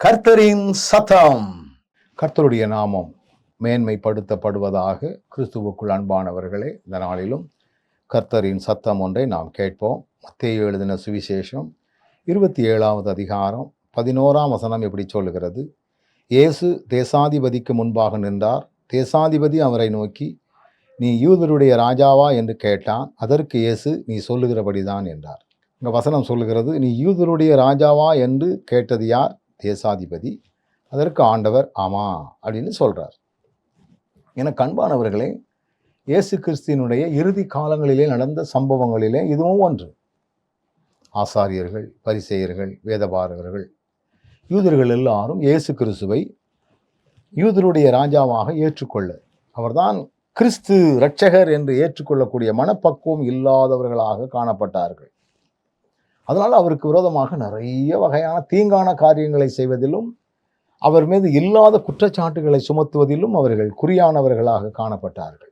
கர்த்தரின் சத்தம். கர்த்தருடைய நாமம் மேன்மைப்படுத்தப்படுவதாக. கிறிஸ்துவுக்குள் அன்பானவர்களே, இந்த நாளிலும் கர்த்தரின் சத்தம் ஒன்றை நாம் கேட்போம். மத்தேயு எழுதின சுவிசேஷம் 27வது அதிகாரம் 11ஆம் வசனம் இப்படி சொல்லுகிறது. இயேசு தேசாதிபதிக்கு முன்பாக நின்றார். தேசாதிபதி அவரை நோக்கி, நீ யூதருடைய ராஜாவா என்று கேட்டான். அதற்கு இயேசு, நீ சொல்லுகிறபடிதான் என்றார். இந்த வசனம் சொல்லுகிறது, நீ யூதருடைய ராஜாவா என்று கேட்டது யார்? தேசாதிபதி. அதற்கு ஆண்டவர் ஆமா அப்படின்னு சொல்றார். என அன்பானவர்களே, இயேசு கிறிஸ்துவினுடைய இறுதி காலங்களிலே நடந்த சம்பவங்களிலே இதுவும் ஒன்று. ஆசாரியர்கள், பரிசேயர்கள், வேதபாரகர்கள், யூதர்கள் எல்லாரும் இயேசு கிறிஸ்துவை யூதருடைய ராஜாவாக ஏற்றுக்கொள்ள, அவர்தான் கிறிஸ்து இரட்சகர் என்று ஏற்றுக்கொள்ளக்கூடிய மனப்பக்குவம் இல்லாதவர்களாக காணப்பட்டார்கள். அதனால் அவருக்கு விரோதமாக நிறைய வகையான தீங்கான காரியங்களை செய்வதிலும், அவர் மீது இல்லாத குற்றச்சாட்டுகளை சுமத்துவதிலும் அவர்கள் குறியானவர்களாக காணப்பட்டார்கள்.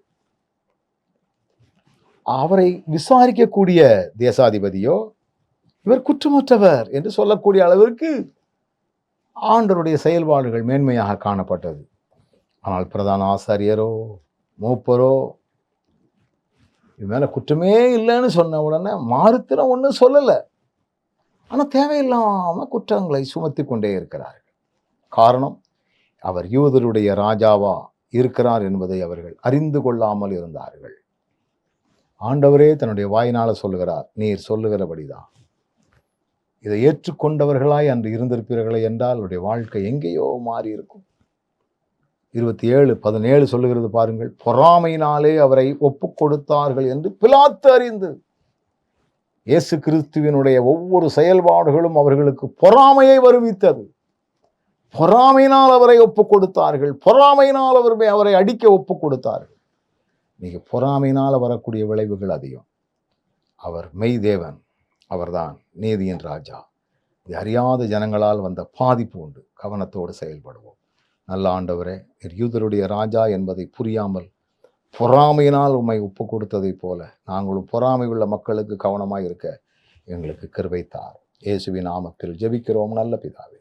அவரை விசாரிக்கக்கூடிய தேசாதிபதியோ இவர் குற்றமற்றவர் என்று சொல்லக்கூடிய அளவிற்கு ஆண்டவருடைய செயல்பாடுகள் மேன்மையாக காணப்பட்டது. ஆனால் பிரதான ஆசாரியரோ மூப்பரோ இது மேல குற்றமே இல்லைன்னு சொன்ன உடனே மாறுத்திரம் ஒன்றும் சொல்லலை. ஆனால் தேவையில்லாமல் குற்றங்களை சுமத்தி கொண்டே இருக்கிறார்கள். காரணம், அவர் யூதருடைய ராஜாவா இருக்கிறார் என்பதை அவர்கள் அறிந்து கொள்ளாமல் இருந்தார்கள். ஆண்டவரே தன்னுடைய வாயினால சொல்லுகிறார், நீர் சொல்லுகிறபடிதான். இதை ஏற்றுக்கொண்டவர்களாய் அன்று இருந்திருப்பீர்களே என்றால் அவருடைய வாழ்க்கை எங்கேயோ மாறி இருக்கும். 27:17 சொல்லுகிறது பாருங்கள். பொறாமையினாலே அவரை ஒப்பு கொடுத்தார்கள் என்று பிலாத்து அறிந்து. இயேசு கிறிஸ்துவினுடைய ஒவ்வொரு செயல்பாடுகளும் அவர்களுக்கு பொறாமையை வருவித்தது. பொறாமையினால் அவரை ஒப்பு கொடுத்தார்கள். பொறாமையினால் அவரை அடிக்க ஒப்பு கொடுத்தார்கள். நீங்க பொறாமையினால் வரக்கூடிய விளைவுகள் அதிகம். அவர் மெய் தேவன், அவர்தான் நீதியின் ராஜா. இது அறியாத ஜனங்களால் வந்த பாதிப்பு உண்டு. கவனத்தோடு செயல்படுவோம். நல்ல ஆண்டவரே, யூதருடைய ராஜா என்பதை புரியாமல் பொறாமையினால் உம்மை ஒப்பு கொடுத்ததை போல நாங்களும் பொறாமை உள்ள மக்களுக்கு கவனமாய் இருக்க எங்களுக்கு கிருபை தாரும். இயேசுவின் நாமத்தில் ஜெபிக்கிறோம் நல்ல பிதாவே.